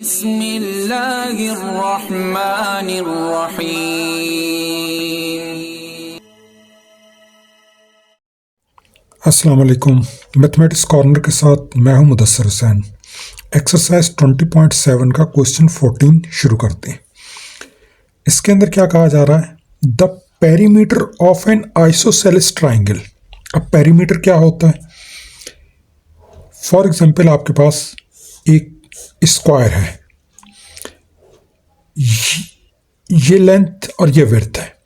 बिस्मिल्लाहिर्रहमानिर्रहीम। अस्सलाम वालेकुम। मैथमेटिक्स कॉर्नर के साथ मैं हूं मुदस्सर हुसैन। एक्सरसाइज 20.7 का क्वेश्चन 14 शुरू करते हैं। इसके अंदर क्या कहा जा रहा है? The perimeter of N isosceles triangle. अब पेरीमीटर क्या होता है? फॉर एग्जांपल आपके पास एक स्क्वायर है, ये लेंथ और ये विड्थ है।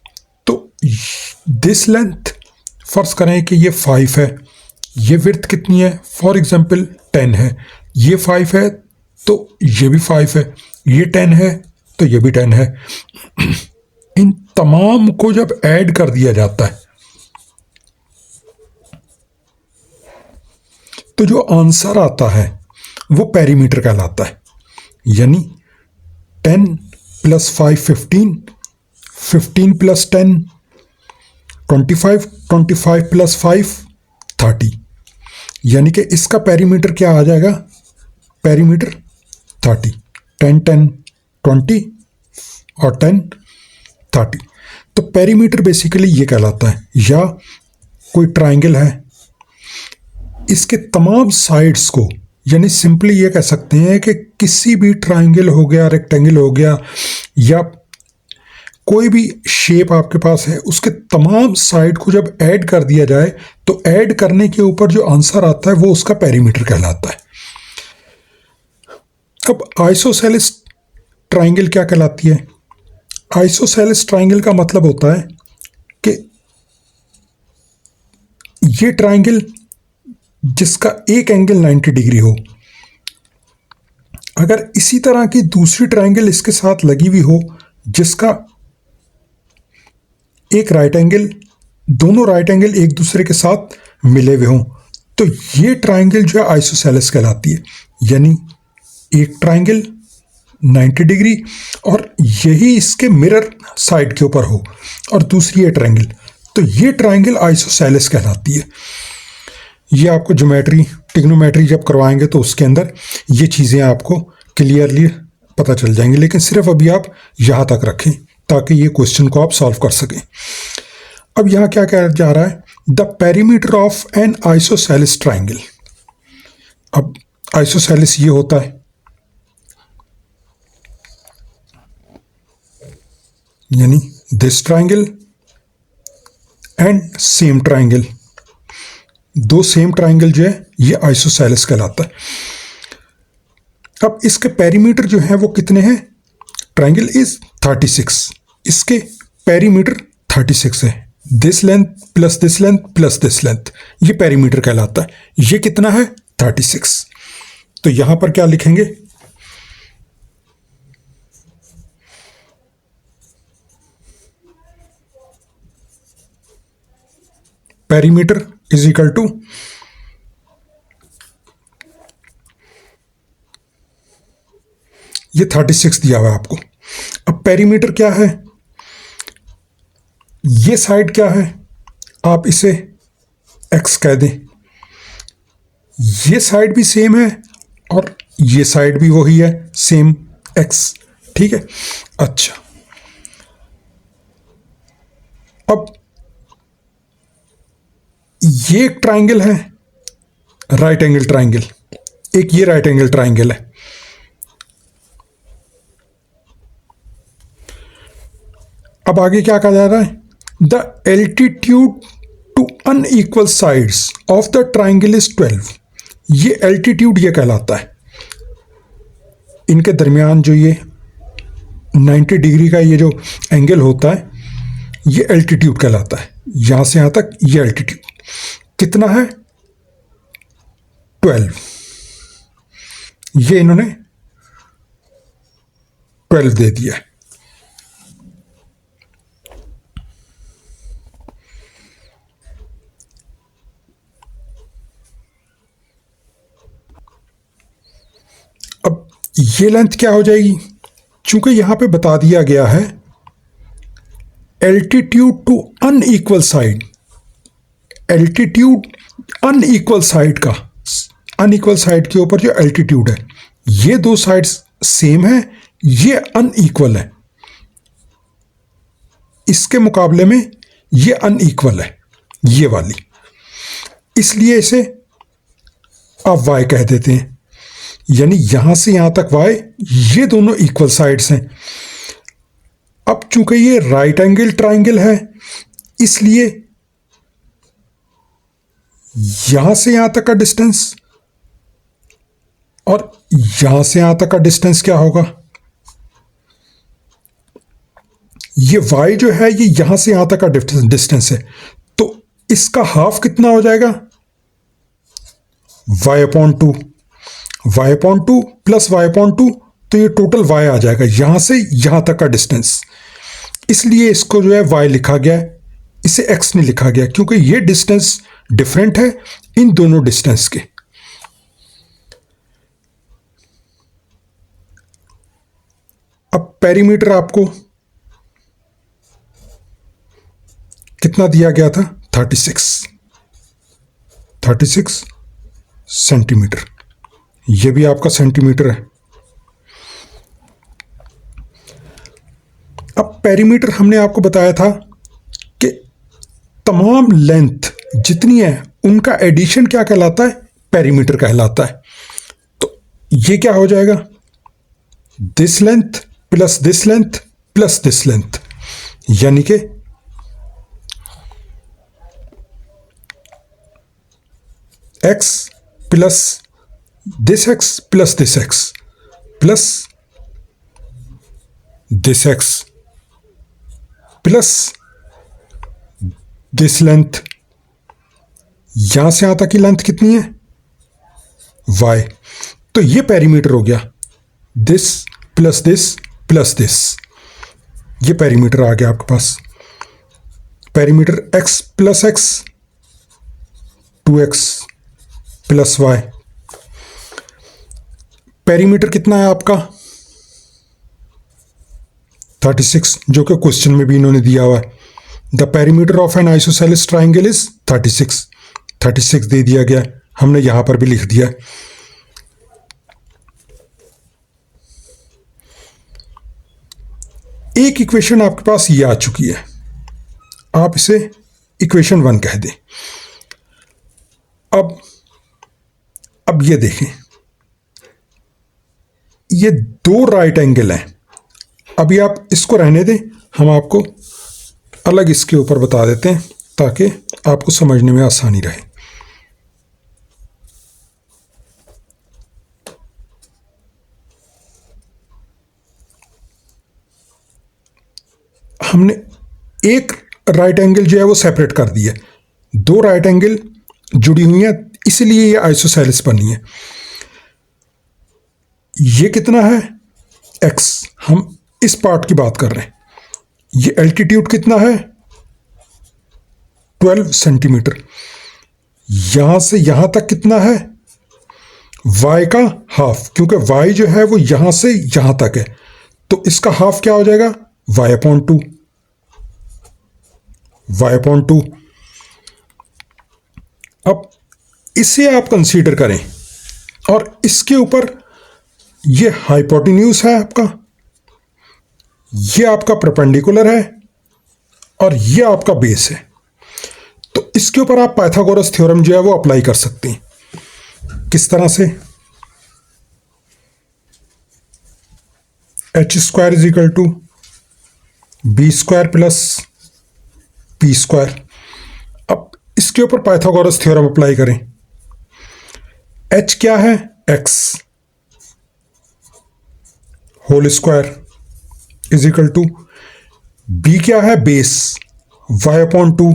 तो दिस लेंथ फर्ज करें कि ये 5 है, ये विड्थ कितनी है? फॉर एग्जांपल 10 है। ये 5 है तो ये भी 5 है, ये 10 है तो ये भी 10 है। इन तमाम को जब ऐड कर दिया जाता है तो जो आंसर आता है वो पेरीमीटर कहलाता है। यानी 10 + 5 15, 15 + 10 25, 25 + 5 30। यानी कि इसका पेरीमीटर क्या आ जाएगा? पेरीमीटर 30। 10 10 20 और 10 30। तो पेरीमीटर बेसिकली ये कहलाता है। या कोई ट्राइंगल है, इसके तमाम साइड्स को, यानी सिंपली ये कह सकते हैं कि किसी भी ट्राइंगल हो गया, रेक्टेंगल हो गया, या कोई भी शेप आपके पास है, उसके तमाम साइड को जब ऐड कर दिया जाए तो ऐड करने के ऊपर जो आंसर आता है वो उसका पेरीमीटर कहलाता है। अब आइसोसेलेस ट्राइंगल क्या कहलाती है? आइसोसेलेस ट्राइंगल का मतलब होता है कि ये ट्राइंगल जिसका एक एंगल 90 डिग्री हो, अगर इसी तरह की दूसरी ट्राइंगल इसके साथ लगी हुई हो जिसका एक राइट एंगल, दोनों राइट एंगल एक दूसरे के साथ मिले हुए हों, तो ये ट्राइंगल जो है आइसोसेलेस कहलाती है। यानी एक ट्राइंगल 90 डिग्री और यही इसके मिरर साइड के ऊपर हो और दूसरी ये ट्राइंगल, तो ये ट्राइंगल आइसोसेलेस कहलाती है। ये आपको ज्योमेट्री, ट्रिग्नोमेट्री जब करवाएंगे तो उसके अंदर ये चीज़ें आपको क्लियरली पता चल जाएंगी, लेकिन सिर्फ अभी आप यहाँ तक रखें ताकि ये क्वेश्चन को आप सॉल्व कर सकें। अब यहाँ क्या कहा जा रहा है? The perimeter of N isosceles triangle. अब आइसोसेलेस ये होता है, यानी this triangle and same triangle, दो सेम ट्राइंगल जो है ये आइसोसेलेस कहलाता है। अब इसके पेरीमीटर जो है वो कितने हैं? ट्राइंगल इज 36, इसके पेरीमीटर 36 है। This length plus this length plus this length, ये पेरीमीटर कहलाता है। ये कितना है? 36। तो यहां पर क्या लिखेंगे? पेरीमीटर इज इक्वल टू ये 36 दिया हुआ है आपको। अब पेरीमीटर क्या है? ये साइड क्या है? आप इसे x कह दें। ये साइड भी सेम है और ये साइड भी वही है, सेम x। ठीक है। अच्छा, अब ये एक ट्राइंगल है, राइट एंगल ट्राइंगल, एक ये राइट एंगल ट्राइंगल है। अब आगे क्या कहा जा रहा है? The altitude to unequal sides of the triangle is 12। ये एल्टीट्यूड ये कहलाता है, इनके दरमियान जो ये 90 डिग्री का ये जो एंगल होता है ये एल्टीट्यूड कहलाता है। यहां से यहां तक ये एल्टीट्यूड कितना है? 12। ये इन्होंने 12 दे दिया है। अब ये लेंथ क्या हो जाएगी? चूंकि यहां पे बता दिया गया है altitude to unequal side, altitude unequal side का, अनइक्वल साइड के ऊपर जो एल्टीट्यूड है, ये दो साइड्स सेम है, ये अनइक्वल है, इसके मुकाबले में ये अनइक्वल है, ये वाली, इसलिए इसे आप y कह देते हैं। यानी यहां से यहां तक y, ये दोनों इक्वल साइड्स हैं। अब चूंकि ये राइट एंगल ट्राइंगल है, इसलिए यहां से यहां तक का डिस्टेंस और यहां से यहां तक का डिस्टेंस क्या होगा? ये y जो है ये यहां से यहां तक का डिस्टेंस है, तो इसका हाफ कितना हो जाएगा? y/2, y/2 प्लस y/2, तो ये टोटल y आ जाएगा यहां से यहां तक का डिस्टेंस। इसलिए इसको जो है y लिखा गया, इसे x नहीं लिखा गया, क्योंकि ये डिस्टेंस डिफरेंट है इन दोनों डिस्टेंस के। अब पेरीमीटर आपको कितना दिया गया था? 36 सेंटीमीटर। ये भी आपका सेंटीमीटर है। अब पेरीमीटर हमने आपको बताया था कि तमाम लेंथ जितनी है उनका एडिशन क्या कहलाता है? पेरीमीटर कहलाता है। तो ये क्या हो जाएगा? This length plus this length plus this length, यानी कि x plus this x plus this x plus this x plus this length. यहां से यहां तक की लेंथ कितनी है? y। तो ये पेरीमीटर हो गया, this plus this plus this, ये पेरीमीटर आ गया आपके पास। Perimeter x plus x 2x plus y। Perimeter कितना है आपका? 36, जो कि क्वेश्चन में भी इन्होंने दिया हुआ है। The perimeter of N isosceles triangle is 36 दे दिया गया, हमने यहां पर भी लिख दिया। एक इक्वेशन आपके पास ये आ चुकी है, आप इसे इक्वेशन 1 कह दें। अब ये देखें, ये दो राइट एंगल हैं। अभी आप इसको रहने दें, हम आपको अलग इसके ऊपर बता देते हैं ताकि आपको समझने में आसानी रहे। हमने एक राइट एंगल जो है वो सेपरेट कर दिया, दो राइट एंगल जुड़ी हुई हैं, इसलिए ये आइसोसेलेस बनी है। ये कितना है? x। हम इस पार्ट की बात कर रहे हैं। ये एल्टीट्यूड कितना है? 12 सेंटीमीटर। यहां से यहां तक कितना है? y का हाफ, क्योंकि y जो है वो यहां से यहां तक है, तो इसका हाफ क्या हो जाएगा? y/2। अब इसे आप कंसीडर करें और इसके ऊपर ये हाइपोटेन्यूज है आपका, ये आपका परपेंडिकुलर है और ये आपका बेस है। तो इसके ऊपर आप पाइथागोरस थ्योरम जो है वो अप्लाई कर सकते हैं। किस तरह से? h² is equal to b² plus p²। अब इसके ऊपर पाइथागोरस थ्योरम अप्लाई करें। h क्या है? x whole square is equal to b क्या है? Base y/2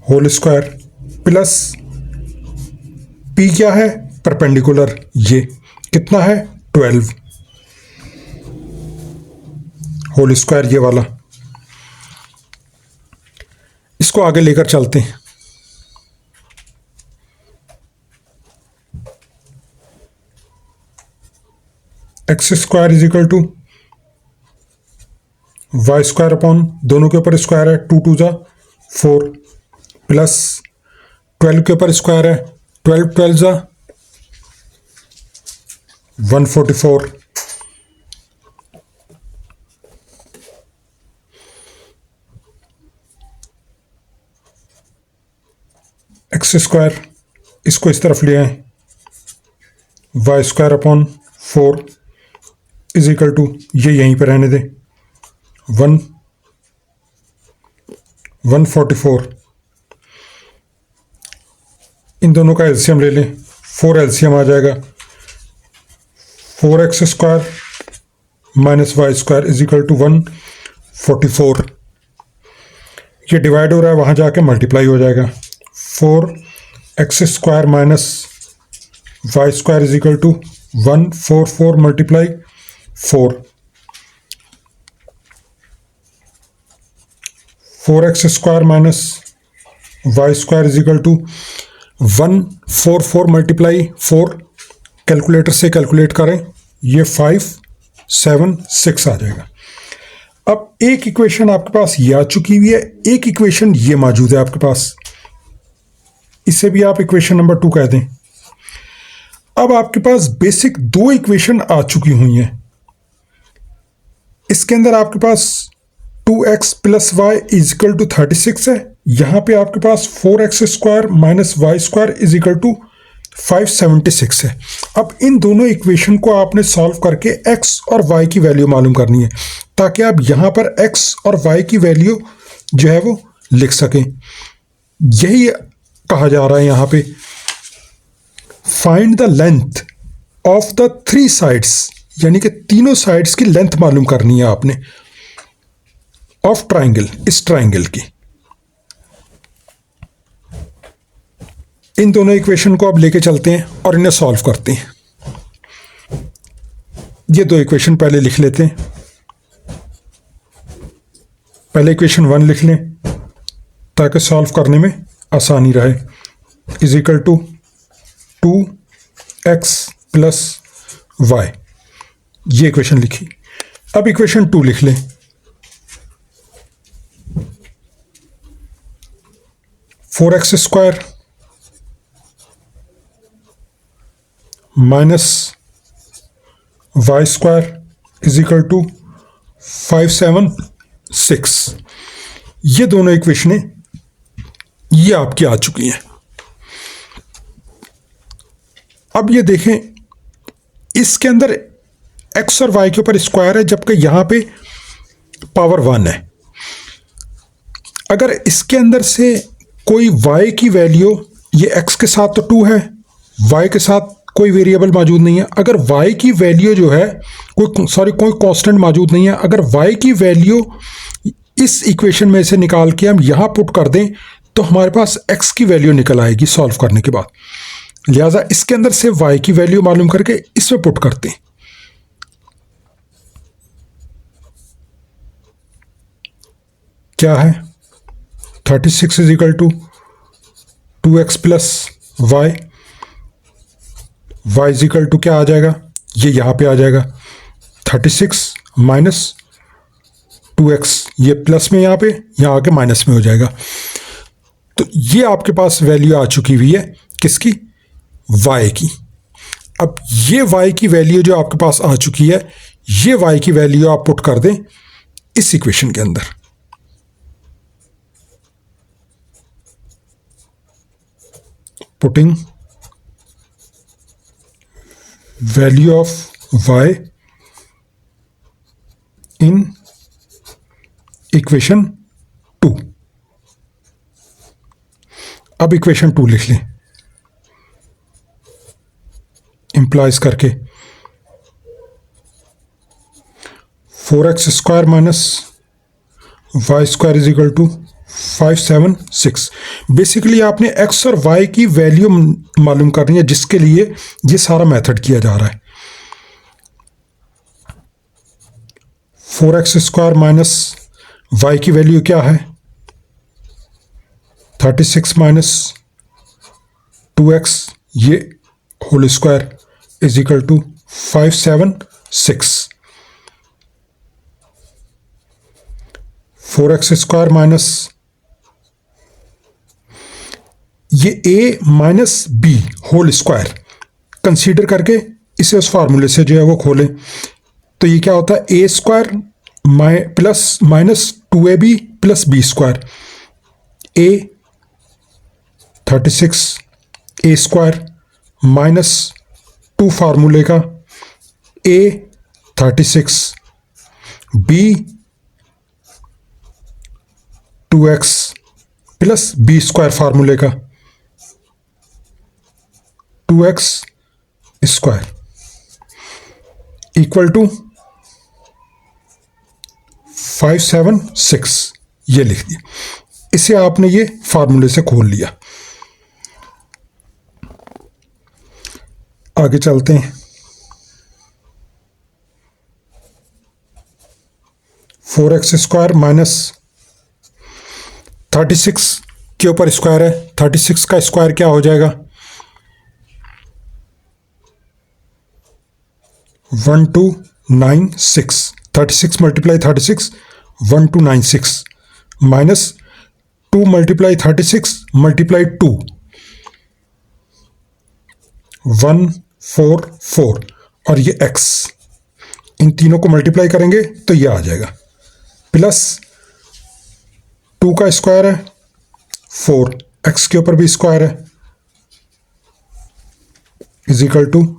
whole square plus p क्या है? परपेंडिकुलर, ये कितना है? 12 होल स्क्वायर, ये वाला। इसको आगे लेकर चलते हैं। x² is equal to y² upon, दोनों के ऊपर स्क्वायर है, 2 2 जा 4 प्लस 12 के ऊपर स्क्वायर है, 12 12 जा 144 एक्स स्क्वायर, इसको इस तरफ ले आए, y square upon 4 is equal to, ये यहीं पर रहने दें, 144। इन दोनों का एलसीएम ले लें, 4 एलसीएम आ जाएगा, 4x square minus y square is equal to 144। ये डिवाइड हो रहा है, वहाँ जाके मल्टीप्लाई हो जाएगा, 4x square minus y square is equal to 144 multiply 4, 4x square minus y square is equal to 144 multiply 4, calculator से कैलकुलेट करें, ये 576 आ जाएगा। अब एक इक्वेशन आपके पास ये आ चुकी हुई है, एक इक्वेशन ये मौजूद है आपके पास, इसे भी आप इक्वेशन नंबर 2 कह दें। अब आपके पास बेसिक 2 इक्वेशन आ चुकी हुई हैं। इसके अंदर आपके पास 2x plus y is equal to 36 है, यहां पे आपके पास 4x square minus y square is equal to 576 है। अब इन दोनों इक्वेशन को आपने सॉल्व करके x और y की वैल्यू मालूम करनी है, ताकि आप यहां पर x और y की वैल्यू जो है वो लिख सकें। यही कहा जा रहा है यहां पे, find the length of the 3 sides, यानी कि तीनों साइड्स की लेंथ मालूम करनी है आपने ऑफ ट्राइंगल, इस ट्राइंगल की। इन दोनों इक्वेशन को अब लेके चलते हैं और इन्हें सॉल्व करते हैं। ये 2 इक्वेशन पहले लिख लेते हैं, पहले इक्वेशन 1 लिख लें ताकि सॉल्व करने में आसानी रहे, is equal to 2x plus y, ये इक्वेशन लिखी। अब इक्वेशन 2 लिख लें, 4x square minus y square is equal to 576। ये दोनों इक्वेशनें ये आपकी आ चुकी हैं। अब ये देखें, इसके अंदर x और y के ऊपर स्क्वायर है, जबकि यहां पे पावर 1 है। अगर इसके अंदर से कोई y की वैल्यू, ये x के साथ तो 2 है, y के साथ कोई वेरिएबल मौजूद नहीं है, अगर y की वैल्यू जो है कोई कांस्टेंट मौजूद नहीं है, अगर y की वैल्यू इस इक्वेशन में से निकाल के हम यहां पुट कर दें तो हमारे पास x की वैल्यू निकल आएगी सॉल्व करने के बाद। लिहाजा इसके अंदर से y की वैल्यू मालूम करके इसमें पुट करते हैं। क्या है, 36 is equal to 2x plus y, y is equal to क्या आ जाएगा, ये यहां पे आ जाएगा 36 माइनस 2x, ये प्लस में यहां पे, यहां आके माइनस में हो जाएगा। तो ये आपके पास वैल्यू आ चुकी हुई है किसकी, y की। अब ये y की वैल्यू जो आपके पास आ चुकी है, ये y की वैल्यू आप पुट कर दें इस इक्वेशन के अंदर। Putting value of y in equation 2। अब इक्वेशन 2 लिख लें, इंप्लाइज करके 4x square minus y square is equal to 576। Basically आपने x और y की वैल्यू मालूम करनी है, जिसके लिए ये सारा मेथड किया जा रहा है। 4x स्क्वायर माइनस y की वैल्यू क्या है, 36 माइनस 2x, ये whole square is equal to 576। 4x square minus ये a minus b whole square consider करके इसे उस फार्मूले से जो है वो खोलें तो ये क्या होता है, a square plus minus 2ab plus b square, a 36 a square minus 2 फार्मूले का a 36 b 2x plus b square फार्मूले का 2x स्क्वायर इक्वल टू 576, ये लिख दिया। इसे आपने ये फार्मूले से खोल लिया। आगे चलते हैं। 4x स्क्वायर माइनस 36 के ऊपर स्क्वायर है, 36 का स्क्वायर क्या हो जाएगा, 1296, 36 मल्टीप्लाई 36 1296 माइनस 2 मल्टीप्लाई 36 मल्टीप्लाई 2 144 और ये x, इन तीनों को मल्टीप्लाई करेंगे तो ये आ जाएगा, प्लस 2 का स्क्वायर है 4, x के ऊपर भी स्क्वायर है, is equal to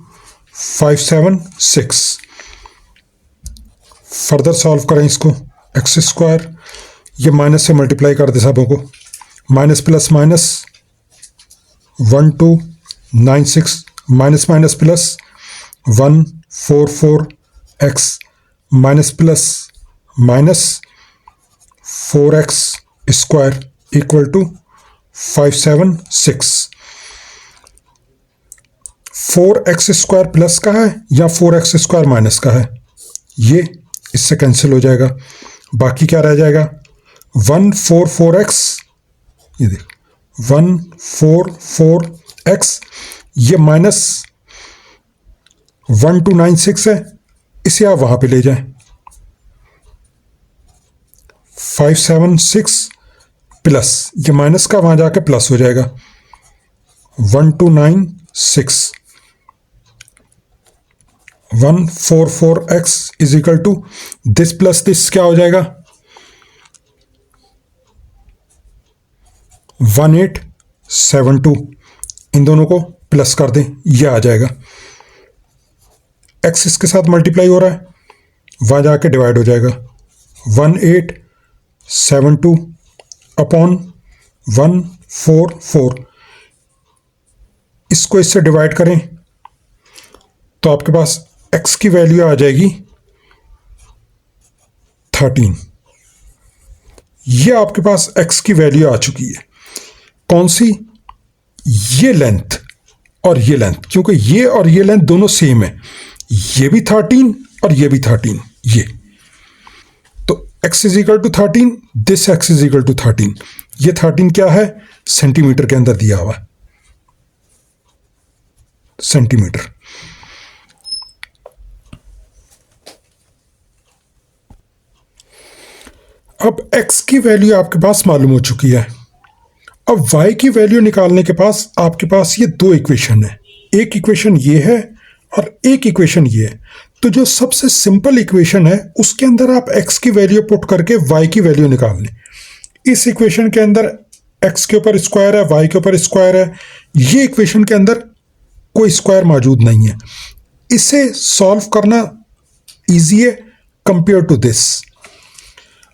576। Further solve करें इसको, एक्स स्क्वायर ये माइनस से मल्टीप्लाई कर दे सबों को, minus plus minus 1296 minus minus plus 144 x minus plus minus 4x square equal to 576। 4x square plus का है या 4x स्क्वायर माइनस का है, ये इससे कैंसिल हो जाएगा। बाकी क्या रह जाएगा, 144x, ये देख 144x, ये माइनस 1296 है, इसे आप वहां पे ले जाएं, 576 प्लस ये माइनस का वहां जाके प्लस हो जाएगा 1296, 144x is equal to this plus this क्या हो जाएगा 1872, इन दोनों को प्लस कर दें, ये आ जाएगा। x इसके साथ मल्टीप्लाई हो रहा है, वहां जाके डिवाइड हो जाएगा 1872 अपॉन 144, इसको इससे डिवाइड करें तो आपके पास x की वैल्यू आ जाएगी 13। ये आपके पास x की वैल्यू आ चुकी है। कौन सी, ये लेंथ और ये लेंथ, क्योंकि ये और ये लेंथ दोनों सेम है, ये भी 13 और ये भी 13, ये तो x is equal to 13, this x is equal to 13। ये 13 क्या है, सेंटीमीटर के अंदर दिया हुआ है, सेंटीमीटर। अब x की वैल्यू आपके पास मालूम हो चुकी है। अब y की वैल्यू निकालने के पास आपके पास ये दो इक्वेशन है, एक इक्वेशन ये है और एक इक्वेशन ये है। तो जो सबसे सिंपल इक्वेशन है उसके अंदर आप x की वैल्यू पुट करके y की वैल्यू निकाल लें। इस इक्वेशन के अंदर x के ऊपर स्क्वायर है, y के ऊपर स्क्वायर है, ये इक्वेशन के अंदर कोई स्क्वायर मौजूद नहीं है। इसे सॉल्व करना इजी है कंपेयर टू दिस।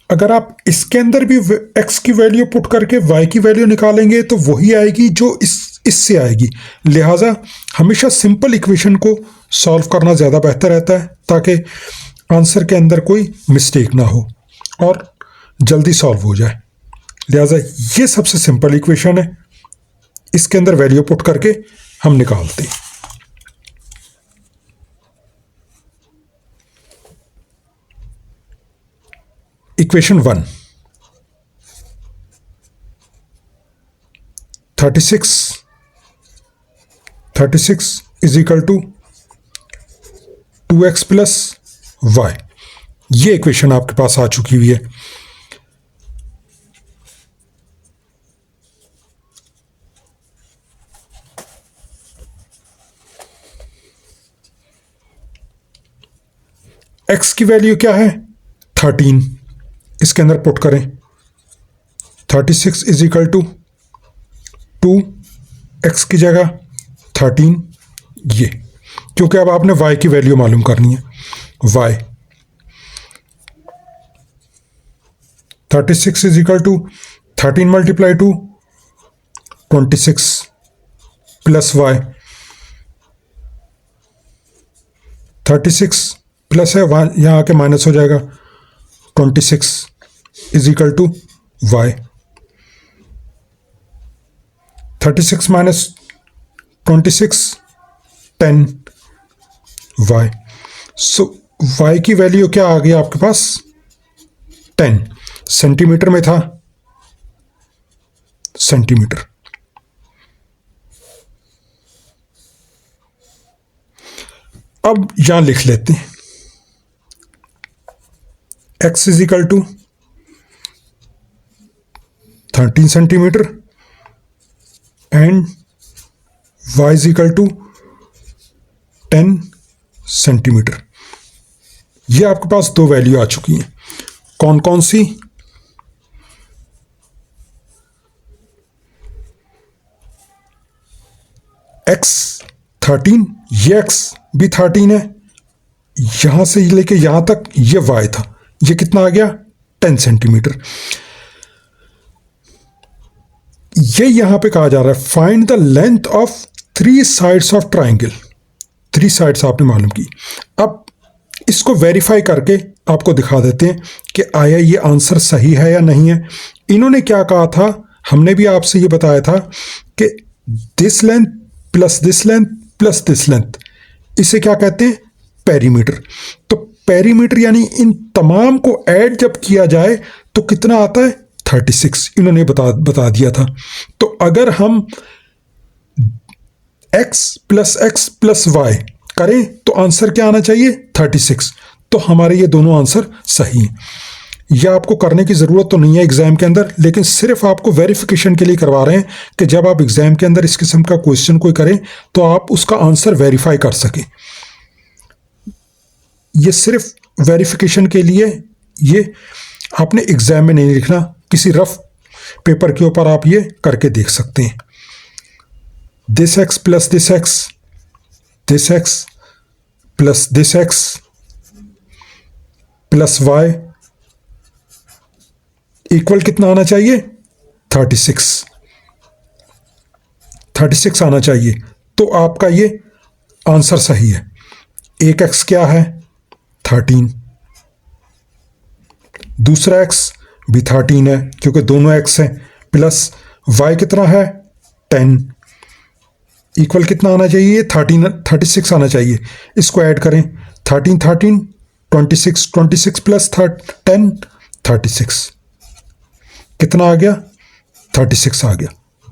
अगर आप इसके अंदर भी x की वैल्यू पुट करके y की वैल्यू निकालेंगे तो वही आएगी जो इससे आएगी। लिहाजा हमेशा सिंपल इक्वेशन को सॉल्व करना ज़्यादा बेहतर रहता है ताकि आंसर के अंदर कोई मिस्टेक ना हो और जल्दी सॉल्व हो जाए। लिहाजा ये सबसे सिंपल इक्वेशन है, इसके अंदर वैल्यू पुट करके हम निकालते हैं। Equation 1, 36 is equal to 2x plus y, ये इक्वेशन आपके पास आ चुकी हुई है। x की वैल्यू क्या है 13, इसके अंदर पुट करें 36 इज इक्वल टू 2x की जगह 13, ये क्योंकि अब आपने y की वैल्यू मालूम करनी है। y 36 is equal to 13 multiply two 26 plus y, 36 plus है यहाँ आके माइनस हो जाएगा, 26 is equal to y, 36 minus 26 10 y। So y की वैल्यू क्या आ गई आपके पास 10, सेंटीमीटर में था, सेंटीमीटर। अब यहां लिख लेते हैं x is equal to 13 centimetre and y is equal to 10 centimetre. ये आपके पास दो वैल्यू आ चुकी हैं। कौन कौन सी? x 13, ये x भी 13 है, यहां से लेके यहां तक ये y था, ये कितना आ गया 10 सेंटीमीटर। ये यहां पे कहा जा रहा है find the length of 3 sides of triangle. 3 sides आपने मालूम की। अब इसको वेरीफाई करके आपको दिखा देते हैं कि आया ये आंसर सही है या नहीं है। इन्होंने क्या कहा था, हमने भी आपसे ये बताया था कि this length plus this length plus this length, इसे क्या कहते हैं पेरीमीटर। तो पेरीमीटर यानी इन तमाम को ऐड जब किया जाए तो कितना आता है 36, इन्होंने बता दिया था। तो अगर हम x प्लस y करें तो आंसर क्या आना चाहिए 36। तो हमारे ये दोनों आंसर सही हैं। यह आपको करने की ज़रूरत तो नहीं है एग्ज़ाम के अंदर, लेकिन सिर्फ आपको वेरिफिकेशन के लिए करवा रहे हैं कि जब आप एग्ज़ाम के अंदर इस किस्म का क्वेश्चन कोई करें तो आप उसका आंसर वेरीफाई कर सकें। ये सिर्फ वेरिफिकेशन के लिए, ये आपने एग्ज़ाम में नहीं लिखना, किसी रफ पेपर के ऊपर आप ये करके देख सकते हैं। This x plus this x, this x plus this x plus y equal कितना आना चाहिए 36 आना चाहिए। तो आपका ये आंसर सही है। एक एक्स क्या है 13, दूसरा एक्स भी 13 है क्योंकि दोनों एक्स हैं, प्लस वाई कितना है 10, इक्वल कितना आना चाहिए 36 आना चाहिए। इसको ऐड करें 13 26 प्लस 10 36, कितना आ गया 36 आ गया,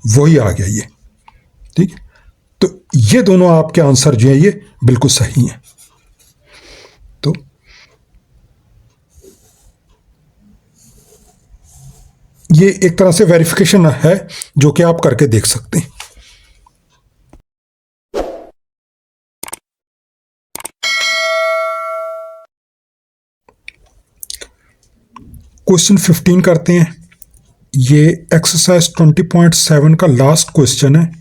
वही आ गया ये। ठीक है, तो ये दोनों आपके आंसर जो है ये बिल्कुल सही हैं। तो ये एक तरह से वेरिफिकेशन है जो कि आप करके देख सकते हैं। क्वेश्चन 15 करते हैं। ये एक्सरसाइज 20.7 का लास्ट क्वेश्चन है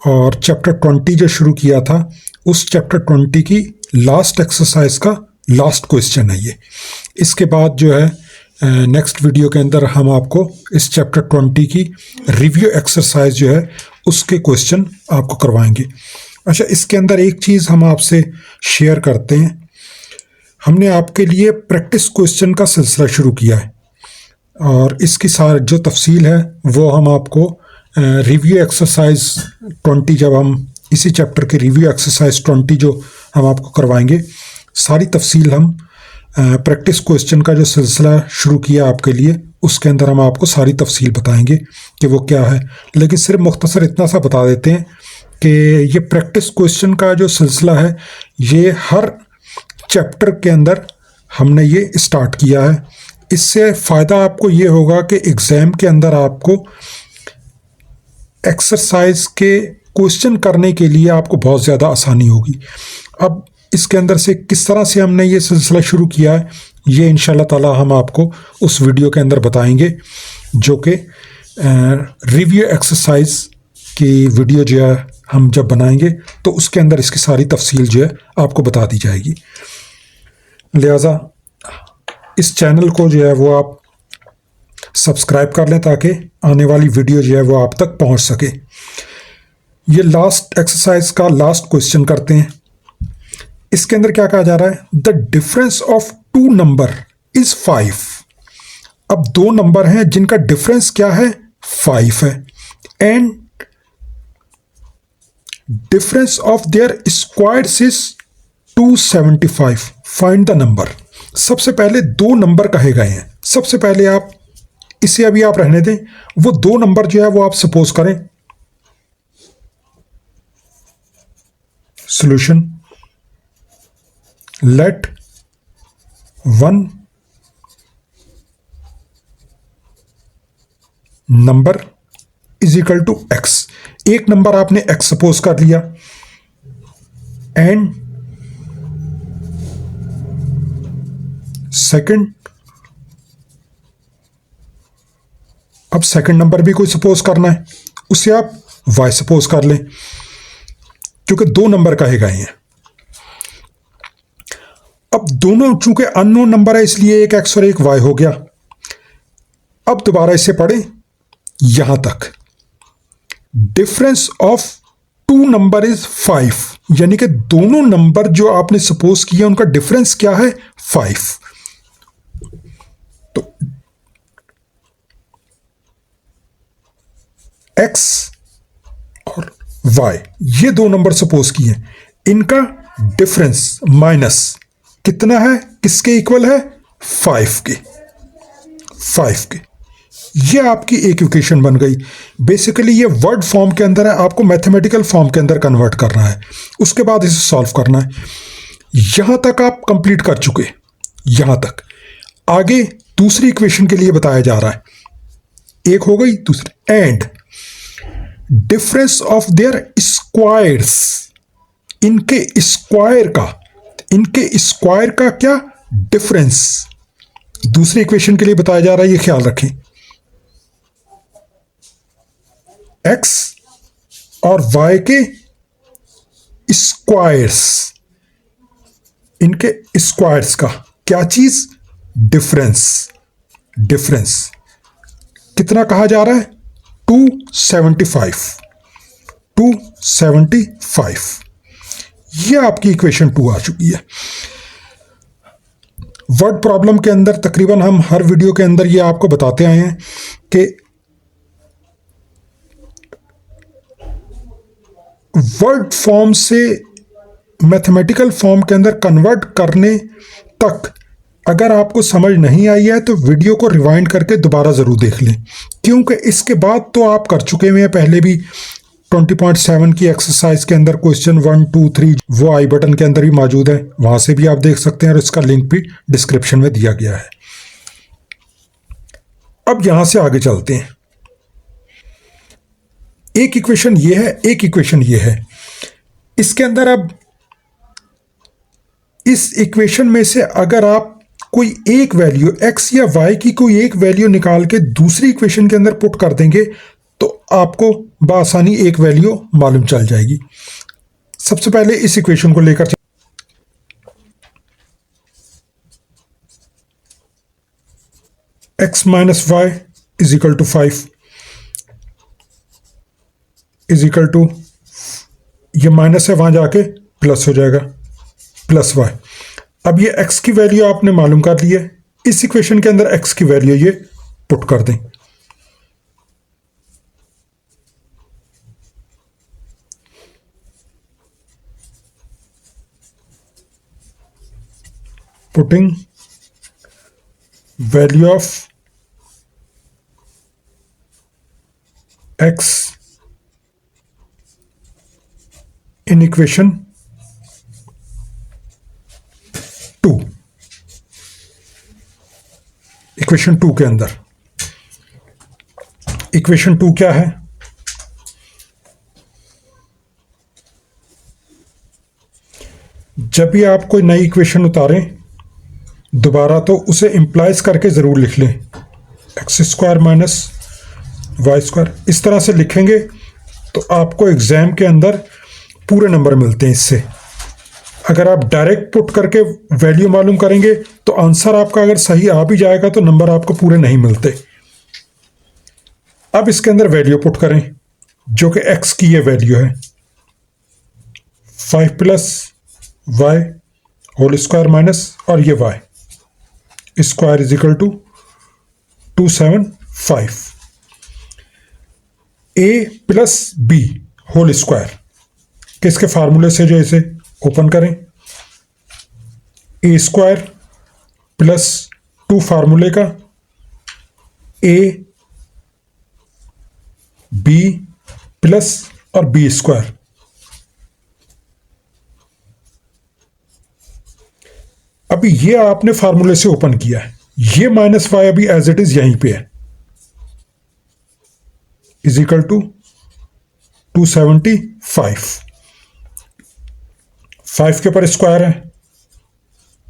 और चैप्टर 20 जो शुरू किया था उस चैप्टर 20 की लास्ट एक्सरसाइज का लास्ट क्वेश्चन है ये। इसके बाद जो है नेक्स्ट वीडियो के अंदर हम आपको इस चैप्टर 20 की रिव्यू एक्सरसाइज जो है उसके क्वेश्चन आपको करवाएंगे। अच्छा, इसके अंदर एक चीज़ हम आपसे शेयर करते हैं। हमने आपके लिए प्रैक्टिस क्वेश्चन का सिलसिला शुरू किया है और इसकी सारी जो तफसील है वो हम आपको रिव्यू एक्सरसाइज 20, जब हम इसी चैप्टर के रिव्यू एक्सरसाइज 20 जो हम आपको करवाएंगे, सारी तफसील हम प्रैक्टिस क्वेश्चन का जो सिलसिला शुरू किया आपके लिए उसके अंदर हम आपको सारी तफसील बताएंगे कि वो क्या है। लेकिन सिर्फ मुख्तसर इतना सा बता देते हैं कि ये प्रैक्टिस क्वेश्चन का जो सिलसिला है ये हर चैप्टर के अंदर हमने ये स्टार्ट किया है। इससे फ़ायदा आपको ये होगा कि एग्ज़ाम के अंदर आपको एक्सरसाइज के क्वेश्चन करने के लिए आपको बहुत ज़्यादा आसानी होगी। अब इसके अंदर से किस तरह से हमने ये सिलसिला शुरू किया है, ये इंशाल्लाह ताला हम आपको उस वीडियो के अंदर बताएंगे, जो कि रिव्यू एक्सरसाइज की वीडियो जो है हम जब बनाएंगे तो उसके अंदर इसकी सारी तफसील जो है आपको बता दी जाएगी। लिहाजा इस चैनल को जो है वो आप सब्सक्राइब कर लें ताकि आने वाली वीडियो जो है वो आप तक पहुंच सके। ये लास्ट एक्सरसाइज का लास्ट क्वेश्चन करते हैं। इसके अंदर क्या कहा जा रहा है, the difference of two number is 5। अब दो नंबर हैं जिनका डिफरेंस क्या है, 5 है, and difference of their squares is 275। Find the number. सबसे पहले दो नंबर कहे गए हैं। सबसे पहले आप इसे अभी आप रहने दें, वो दो नंबर जो है वो आप सपोज करें। Solution, let 1 number is equal to x। एक नंबर आपने x सपोज कर लिया, एंड सेकंड, अब सेकंड नंबर भी कोई सपोज करना है, उसे आप y सपोज कर लें, क्योंकि दो नंबर कहे गए हैं। अब दोनों चूंकि अननोन नंबर है इसलिए एक x और एक y हो गया। अब दोबारा इसे पढ़ें यहां तक, difference of two number is 5, यानी कि दोनों नंबर जो आपने सपोज किया उनका डिफरेंस क्या है, 5। तो x और y ये दो नंबर सपोज किए, इनका डिफरेंस माइनस कितना है, किसके इक्वल है, 5 के। ये आपकी एक इक्वेशन बन गई। बेसिकली ये वर्ड फॉर्म के अंदर है, आपको मैथमेटिकल फॉर्म के अंदर कन्वर्ट करना है, उसके बाद इसे सॉल्व करना है। यहां तक आप कंप्लीट कर चुके, यहां तक। आगे दूसरी इक्वेशन के लिए बताया जा रहा है, एक हो गई, दूसरी, and difference of their squares, इनके स्क्वायर का क्या डिफरेंस दूसरी इक्वेशन के लिए बताया जा रहा है, ये ख्याल रखें। x और y के स्क्वायर्स, इनके स्क्वायर्स का क्या चीज, डिफरेंस कितना कहा जा रहा है, 275। ये आपकी इक्वेशन 2 आ चुकी है। वर्ड प्रॉब्लम के अंदर तकरीबन हम हर वीडियो के अंदर ये आपको बताते आए हैं कि वर्ड फॉर्म से मैथमेटिकल फॉर्म के अंदर कन्वर्ट करने तक अगर आपको समझ नहीं आई है तो वीडियो को रिवाइंड करके दोबारा ज़रूर देख लें, क्योंकि इसके बाद तो आप कर चुके हुए हैं पहले भी। 20.7 की एक्सरसाइज के अंदर क्वेश्चन 1, 2, 3 वो आई बटन के अंदर भी मौजूद है, वहां से भी आप देख सकते हैं और इसका लिंक भी डिस्क्रिप्शन में दिया गया है। अब यहां से आगे चलते हैं। एक इक्वेशन ये है, एक इक्वेशन ये है। इसके अंदर अब इस इक्वेशन में से अगर आप कोई एक वैल्यू x या y की कोई एक वैल्यू निकाल के दूसरी इक्वेशन के अंदर पुट कर देंगे तो आपको बआसानी एक वैल्यू मालूम चल जाएगी। सबसे पहले इस इक्वेशन को लेकर x minus y is equal to 5 is equal to, ये माइनस है वहां जाके प्लस हो जाएगा, प्लस वाई। अब ये x की वैल्यू आपने मालूम कर ली है, इस इक्वेशन के अंदर x की वैल्यू ये पुट कर दें। Putting value of x in equation 2, equation 2 के अंदर। इक्वेशन 2 क्या है, जब भी आप कोई नई इक्वेशन उतारें दोबारा तो उसे इम्प्लाइज करके ज़रूर लिख लें, x square minus y square. इस तरह से लिखेंगे तो आपको एग्ज़ाम के अंदर पूरे नंबर मिलते हैं इससे। अगर आप डायरेक्ट पुट करके वैल्यू मालूम करेंगे तो आंसर आपका अगर सही आ भी जाएगा तो नंबर आपको पूरे नहीं मिलते। अब इसके अंदर वैल्यू पुट करें जो कि एक्स की ये वैल्यू है 5 plus y whole square minus और ये y square is equal to 275। A plus b whole square किसके फार्मूले से जो इसे ओपन करें, ए स्क्वायर प्लस 2 फार्मूले का ए बी प्लस और बी स्क्वायर। अभी ये आपने फार्मूले से ओपन किया है, ये माइनस वाई अभी एज इट इज यहीं पे है, इज इक्वल टू 275। 5 के ऊपर स्क्वायर है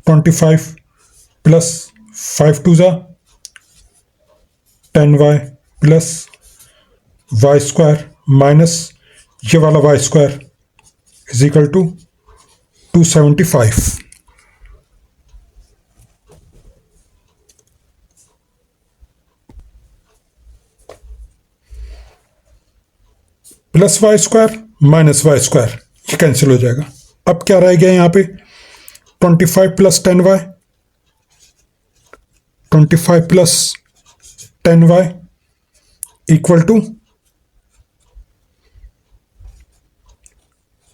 25 प्लस 5 2 जा 10y plus y square minus ये वाला y square is equal to 275। Plus y square minus y square ये कैंसिल हो जाएगा। अब क्या रह गया यहाँ पे 25 plus 10y, 25 plus 10y equal to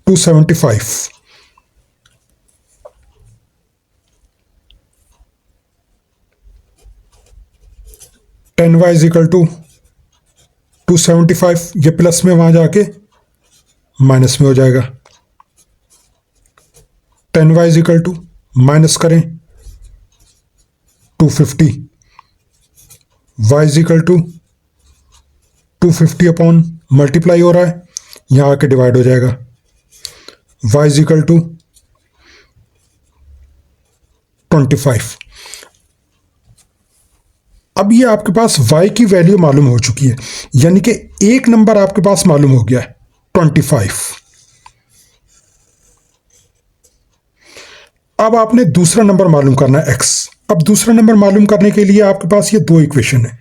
275। Ten y is equal to 275, ये प्लस में वहां जाके माइनस में हो जाएगा। 10y is equal to minus करें 250, y is equal to 250 upon multiply हो रहा है यहाँ आके डिवाइड हो जाएगा, y इज इक्वल टू 25। अब ये आपके पास y की वैल्यू मालूम हो चुकी है, यानी कि एक नंबर आपके पास मालूम हो गया है 25। अब आपने दूसरा नंबर मालूम करना है x। अब दूसरा नंबर मालूम करने के लिए आपके पास ये दो इक्वेशन है,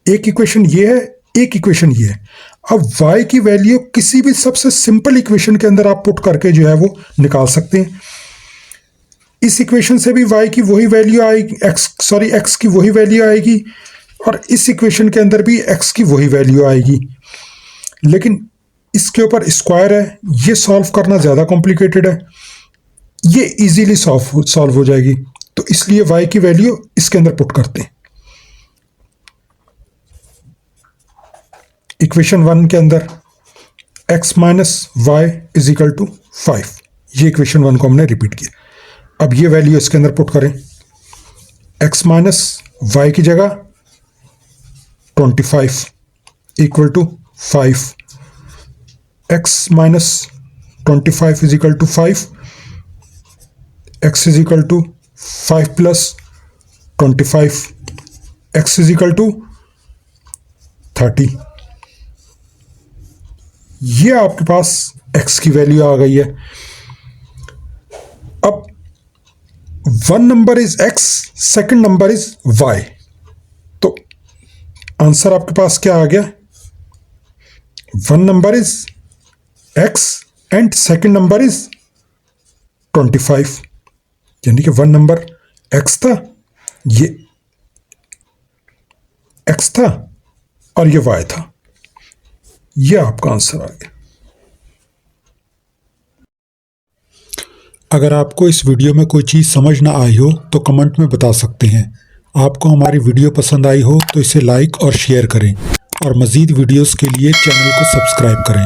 एक इक्वेशन ये है, एक इक्वेशन ये है। अब y की वैल्यू किसी भी सबसे सिंपल इक्वेशन के अंदर आप पुट करके जो है वो निकाल सकते हैं। इस इक्वेशन से भी y की वही वैल्यू आएगी, x की वही वैल्यू आएगी, और इस इक्वेशन के अंदर भी x की वही वैल्यू आएगी। लेकिन इसके ऊपर स्क्वायर है, ये सॉल्व करना ज़्यादा कॉम्प्लिकेटेड है, ये इजीली सॉल्व हो जाएगी, तो इसलिए y की वैल्यू इसके अंदर पुट करते हैं। इक्वेशन 1 के अंदर x minus y is equal to 5, ये इक्वेशन 1 को हमने रिपीट किया। अब ये वैल्यू इसके अंदर पुट करें, x माइनस वाई की जगह 25 equal to 5, x minus 25 is equal to 5, x is equal to 5 plus 25, x is equal to 30। ये आपके पास x की वैल्यू आ गई है। अब one number is x, second number is y, तो आंसर आपके पास क्या आ गया, one number is x and second number is 25, यानी कि वन नंबर x था, ये x था और ये y था, ये आपका आंसर आ गया। अगर आपको इस वीडियो में कोई चीज़ समझ ना आई हो तो कमेंट में बता सकते हैं। आपको हमारी वीडियो पसंद आई हो तो इसे लाइक और शेयर करें, और मज़ीद वीडियोस के लिए चैनल को सब्सक्राइब करें।